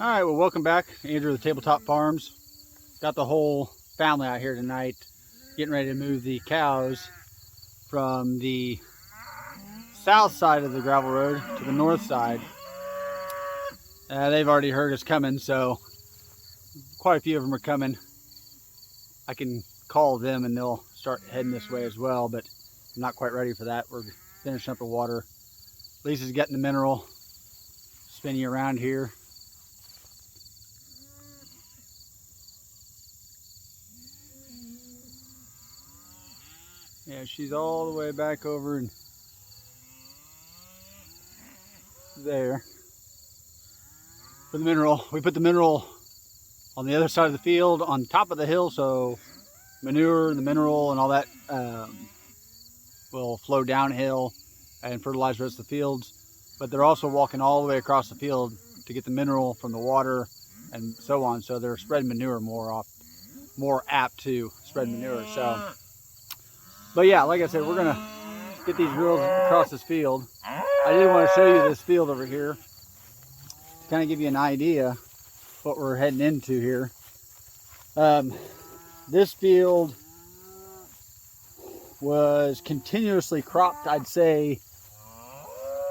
All right, well, welcome back. Andrew with Tabletop Farms. Got the whole family out here tonight, getting ready to move the cows from the south side of the gravel road to the north side. They've already heard us coming, so quite a few of them are coming. I can call them and they'll start heading this way as well, but I'm not quite ready for that. We're finishing up the water. Lisa's getting the mineral, spinning around here. Yeah, she's all the way back over and there for the mineral. We put the mineral on the other side of the field, on top of the hill, so manure, the mineral, and all that will flow downhill and fertilize the rest of the fields. But they're also walking all the way across the field to get the mineral from the water and so on. So they're spreading manure more apt to spread manure. So, but yeah, like I said, we're gonna get these drills across this field. I did want to show you this field over here to kind of give you an idea what we're heading into here. This field was continuously cropped, I'd say,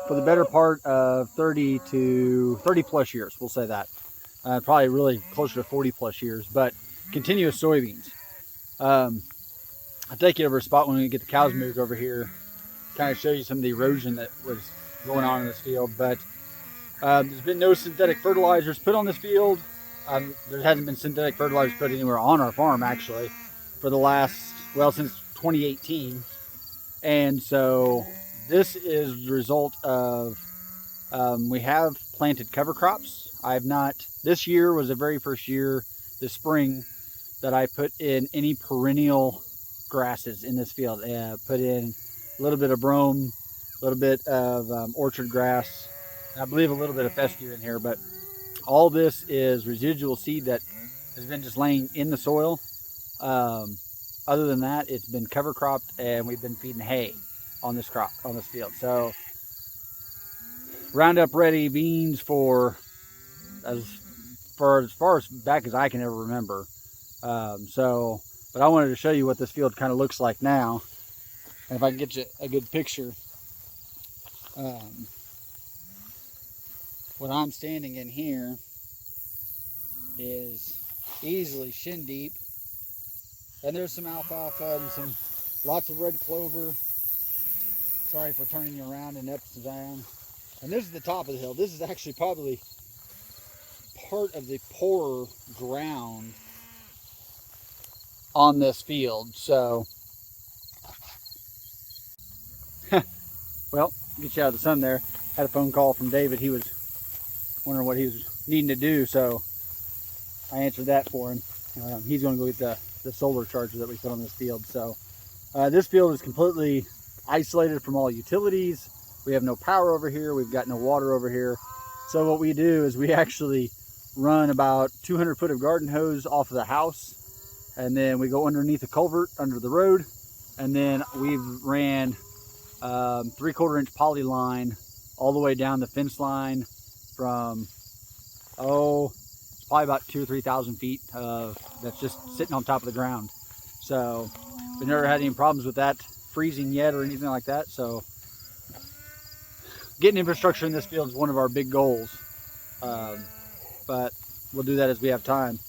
for the better part of 30 plus years. We'll say that. Probably really closer to 40 plus years, but continuous soybeans. I'll take you over a spot when we get the cows moved over here, kind of show you some of the erosion that was going on in this field. But there's been no synthetic fertilizers put on this field. There hasn't been synthetic fertilizers put anywhere on our farm, actually, for the last, well, since 2018. And so this is the result of, we have planted cover crops. This year was the very first year, this spring, that I put in any perennial grasses in this field. Put in a little bit of brome, a little bit of orchard grass, and I believe a little bit of fescue in here, but all this is residual seed that has been just laying in the soil. Other than that, it's been cover cropped, and we've been feeding hay on this field. So Roundup ready beans for as far as back as I can ever remember. But I wanted to show you what this field kind of looks like now. And if I can get you a good picture. What I'm standing in here is easily shin deep. And there's some alfalfa and lots of red clover. Sorry for turning you around and up and down. And this is the top of the hill. This is actually probably part of the poorer ground on this field. So, well, get you out of the sun there. Had a phone call from David. He was wondering what he was needing to do, so I answered that for him. He's going to go get the solar charger that we put on this field. So this field is completely isolated from all utilities. We have no power over here. We've got no water over here. So what we do is we actually run about 200 foot of garden hose off of the house, and then we go underneath a culvert under the road, and then we've ran 3/4 inch poly line all the way down the fence line from, it's probably about 2,000 or 3,000 feet that's just sitting on top of the ground. So we've never had any problems with that freezing yet or anything like that. So getting infrastructure in this field is one of our big goals, but we'll do that as we have time.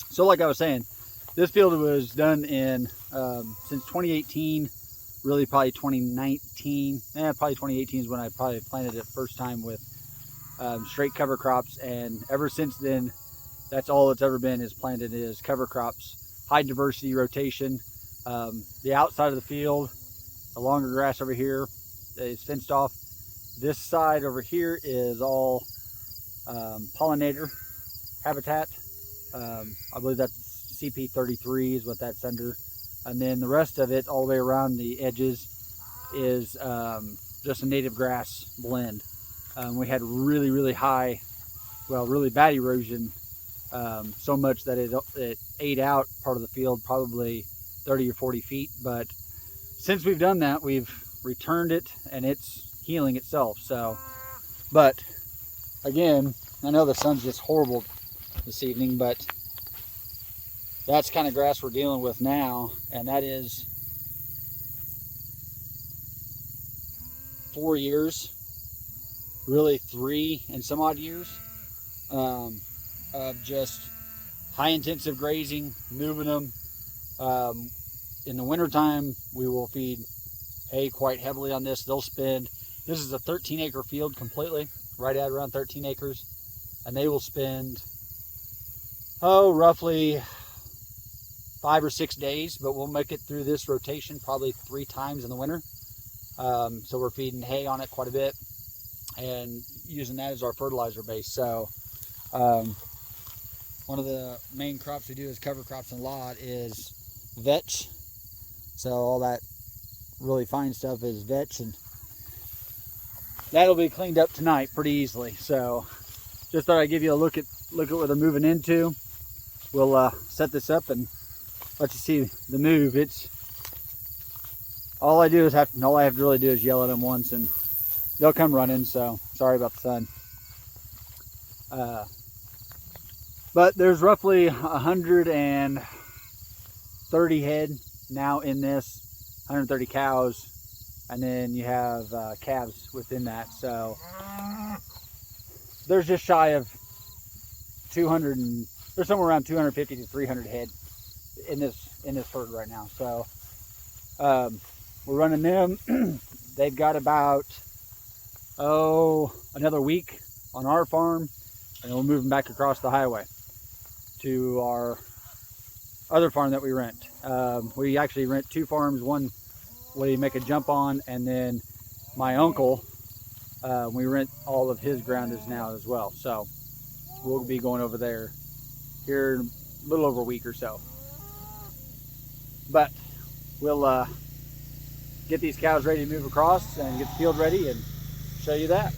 So like I was saying, this field was done in since 2018, really probably 2019. Probably 2018 is when I probably planted it first time with straight cover crops, and ever since then, that's all it's ever been, is planted is cover crops, high diversity rotation. The outside of the field, the longer grass over here is fenced off. This side over here is all pollinator habitat. I believe that's CP33 is what that's under. And then the rest of it, all the way around the edges, is just a native grass blend. We had really high, well, really bad erosion, so much that it ate out part of the field, probably 30 or 40 feet. But since we've done that, we've returned it, and it's healing itself. So, but again, I know the sun's just horrible this evening, but that's kind of grass we're dealing with now, and that is 4 years, really 3 and some odd years of just high intensive grazing, moving them. In the wintertime, we will feed hay quite heavily on this. This is a 13-acre field completely, right at around 13 acres, and they will spend, roughly 5 or 6 days, but we'll make it through this rotation probably 3 times in the winter. So we're feeding hay on it quite a bit and using that as our fertilizer base. So one of the main crops we do as cover crops in the lot is vetch. So all that really fine stuff is vetch, and that'll be cleaned up tonight pretty easily. So just thought I'd give you a look at what they're moving into. We'll set this up and let you see the move. All I have to really do is yell at them once and they'll come running. So sorry about the sun. But there's roughly 130 head now in this, 130 cows, and then you have calves within that. So there's just shy of 200, and there's somewhere around 250 to 300 head in this herd right now. So we're running them. They've got about another week on our farm, and we'll move them back across the highway to our other farm that we rent. We actually rent 2 farms, one we make a jump on, and then my uncle, we rent all of his grounders now as well. So we'll be going over there here in a little over a week or so. But we'll get these cows ready to move across and get the field ready and show you that.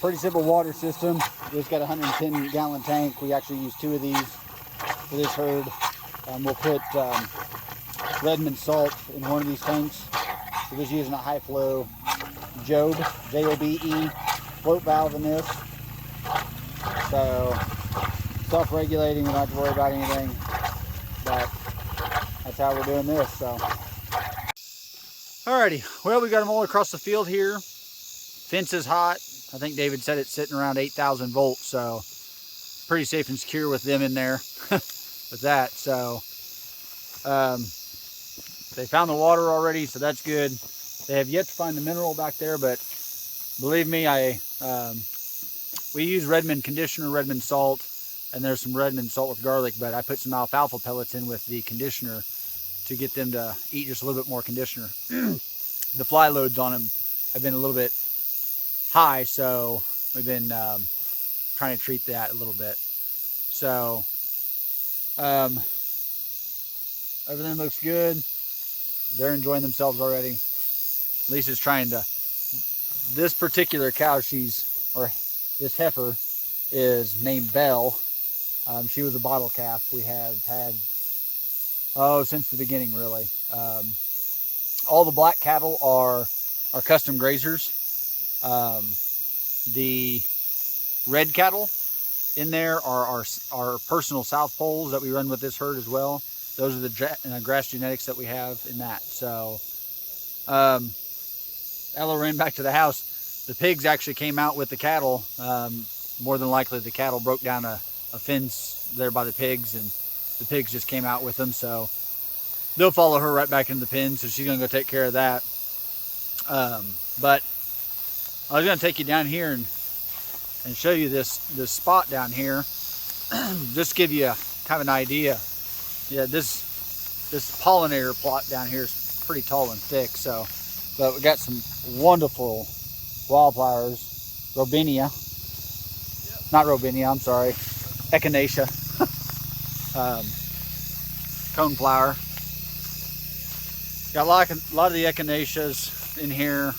Pretty simple water system. It's got a 110 gallon tank. We actually use 2 of these for this herd. We'll put Redmond salt in one of these tanks. We're just using a high flow Jobe, J-O-B-E float valve in this. So self-regulating, we don't have to worry about anything. But that's how we're doing this. So alrighty, well, we got them all across the field here. Fence is hot. I think David said it's sitting around 8,000 volts, so pretty safe and secure with them in there with that. So they found the water already, so that's good. They have yet to find the mineral back there, but believe me, we use Redmond conditioner, Redmond salt, and there's some Redmond salt with garlic, but I put some alfalfa pellets in with the conditioner to get them to eat just a little bit more conditioner. The fly loads on them have been a little bit high, so we've been trying to treat that a little bit. So everything looks good. They're enjoying themselves already. Lisa's trying to, this particular cow, this heifer is named Belle. She was a bottle calf we have had, since the beginning, really. All the black cattle are custom grazers. The red cattle in there are our personal South Poles that we run with this herd as well. Those are the grass genetics that we have in that. So Ella ran back to the house. The pigs actually came out with the cattle. More than likely the cattle broke down a fence there by the pigs, and the pigs just came out with them. So they'll follow her right back into the pen, so she's gonna go take care of that. But I was gonna take you down here and show you this spot down here. Just give you kind of an idea. Yeah, this pollinator plot down here is pretty tall and thick. So, but we got some wonderful wildflowers. Robinia, not Robinia, I'm sorry, Echinacea. Coneflower. Got a lot of the Echinaceas in here.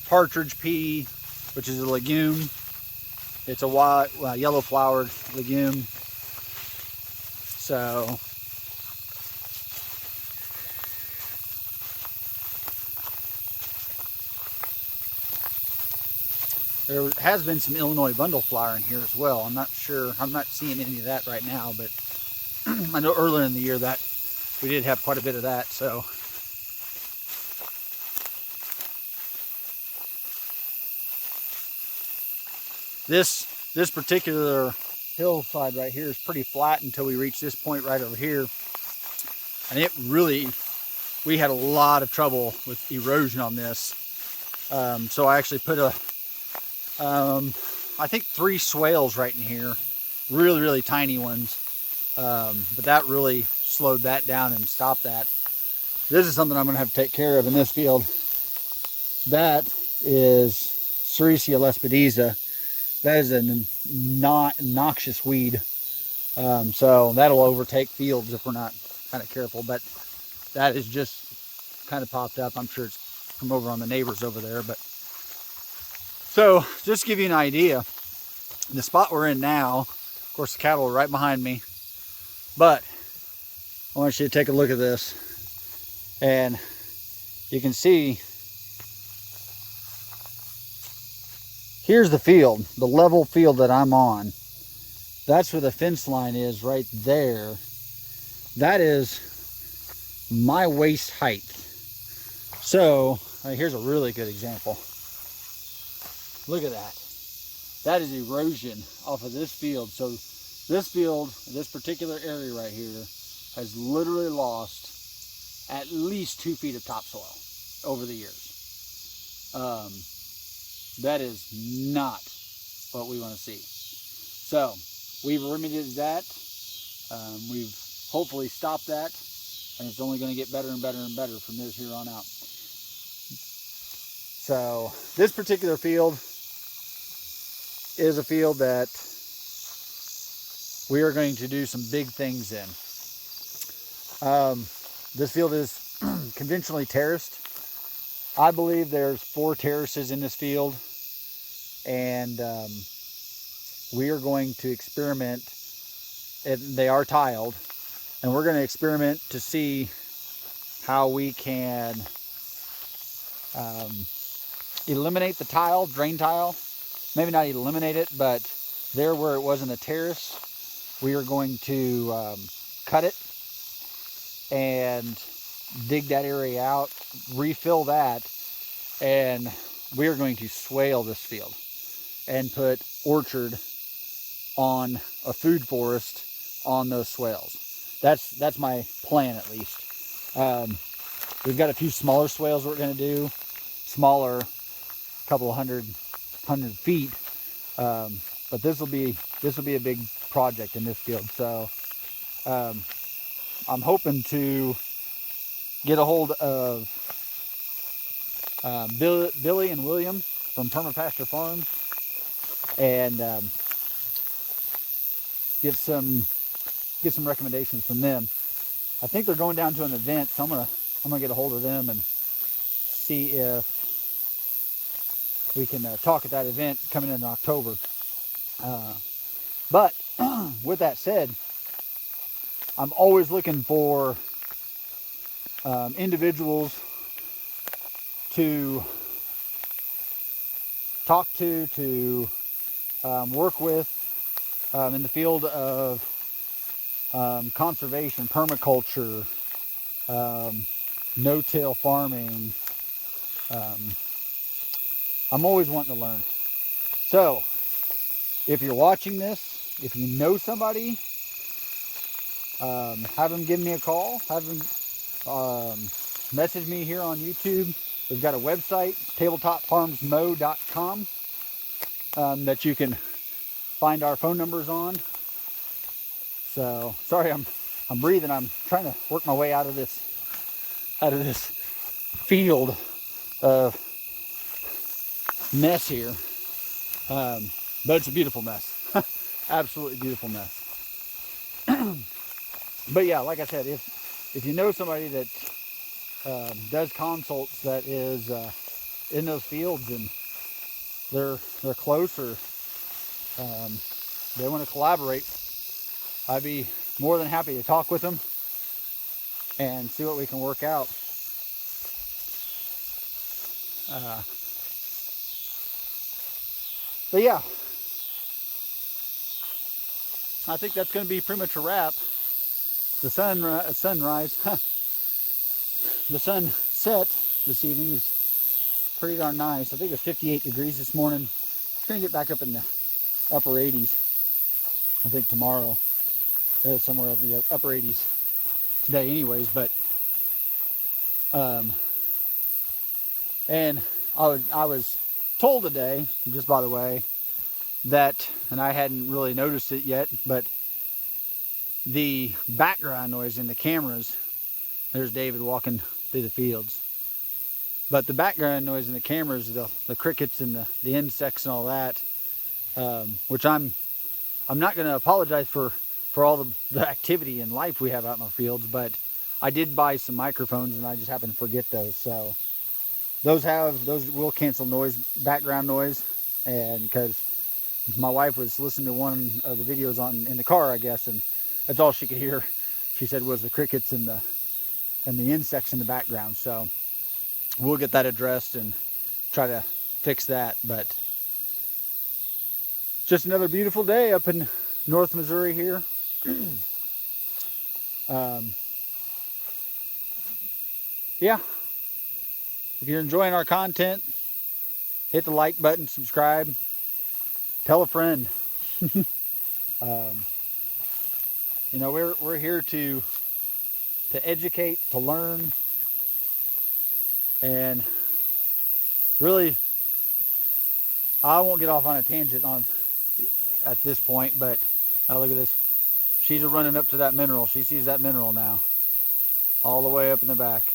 Partridge pea, which is a legume. It's a white, yellow flowered legume. So there has been some Illinois bundle flower in here as well. I'm not sure, I'm not seeing any of that right now, but I know earlier in the year that we did have quite a bit of that. So this particular hillside right here is pretty flat until we reach this point right over here, and it really, we had a lot of trouble with erosion on this. So I actually put I think 3 swales right in here, really tiny ones, but that really slowed that down and stopped that. This is something I'm gonna have to take care of in this field. That is Sericea lespedeza. That is a noxious weed. So that'll overtake fields if we're not kind of careful, but that is just kind of popped up. I'm sure it's from over on the neighbors over there. But so just to give you an idea, the spot we're in now, of course the cattle are right behind me, but I want you to take a look at this, and you can see here's the field, the level field that I'm on. That's where the fence line is right there. That is my waist height. So here's a really good example. Look at that. That is erosion off of this field. So this field, this particular area right here, has literally lost at least 2 feet of topsoil over the years. That is not what we want to see. So we've remediated that. We've hopefully stopped that, and it's only going to get better and better and better from this here on out. So this particular field is a field that we are going to do some big things in. This field is conventionally terraced. I believe there's 4 terraces in this field, and we are going to experiment. They are tiled, and we're going to experiment to see how we can eliminate the tile, drain tile. Maybe not eliminate it, but there where it wasn't a terrace, we are going to cut it and dig that area out, refill that, and we are going to swale this field and put orchard on a food forest on those swales. That's my plan, at least. We've got a few smaller swales we're going to do, smaller, couple of hundred feet, but this will be a big project in this field. So I'm hoping to get a hold of Billy and William from Pasture Farms and get some recommendations from them. I think they're going down to an event, so I'm gonna get a hold of them and see if we can talk at that event coming in October. But with that said, I'm always looking for individuals to talk to work with in the field of conservation, permaculture, no-till farming. I'm always wanting to learn. So if you're watching this, if you know somebody, have them give me a call, have them message me here on YouTube. We've got a website, tabletopfarmsmo.com, that you can find our phone numbers on. So sorry, I'm breathing. I'm trying to work my way out of this field of mess here, but it's a beautiful mess. Absolutely beautiful mess. But yeah, like I said, if you know somebody that does consults, that is in those fields, and they're close, or they want to collaborate, I'd be more than happy to talk with them and see what we can work out. But yeah, I think that's going to be pretty much a wrap. The sunrise, the sunset this evening is pretty darn nice. I think it's 58 degrees this morning. It's going to get back up in the upper 80s, I think, tomorrow. It was somewhere up in the upper 80s today anyways, but and I was told today, just by the way, that, and I hadn't really noticed it yet, but the background noise in the cameras, there's David walking through the fields, but the background noise in the cameras, the crickets and the insects and all that, which I'm not going to apologize for all the activity and life we have out in our fields, but I did buy some microphones and I just happened to forget those. So those will cancel background noise, and because my wife was listening to one of the videos in the car, I guess, and that's all she could hear, she said, was the crickets and the insects in the background. So we'll get that addressed and try to fix that. But just another beautiful day up in North Missouri here. Yeah, if you're enjoying our content, hit the like button, subscribe, tell a friend. You know, we're here to educate, to learn, and really, I won't get off on a tangent at this point, but look at this. She's running up to that mineral. She sees that mineral now, all the way up in the back.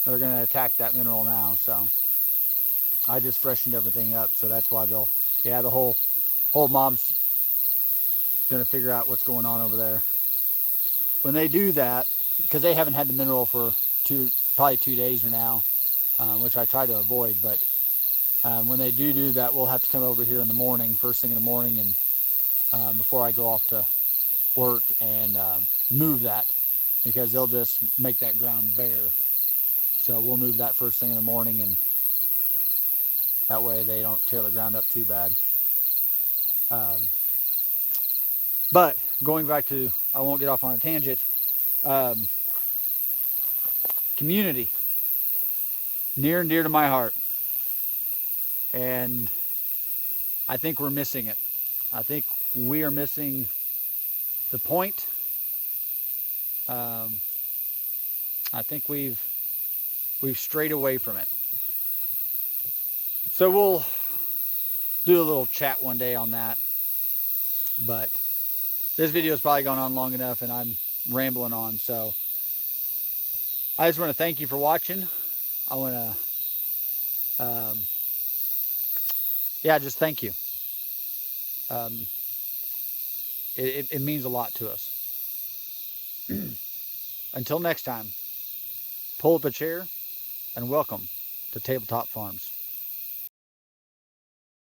They're going to attack that mineral now, so I just freshened everything up, so that's why the whole mob's going to figure out what's going on over there. When they do that, because they haven't had the mineral for probably 2 days now, which I try to avoid. But when they do that, we'll have to come over here in the morning, first thing in the morning, and before I go off to work, and move that, because they'll just make that ground bare. So we'll move that first thing in the morning, and that way they don't tear the ground up too bad. But going back to, I won't get off on a tangent, community, near and dear to my heart. And I think we're missing it. I think we are missing the point. I think we've strayed away from it. So we'll do a little chat one day on that. But this video has probably gone on long enough, and I'm rambling on. So I just want to thank you for watching. I want to, just thank you. It means a lot to us. Until next time, pull up a chair and welcome to Tabletop Farms.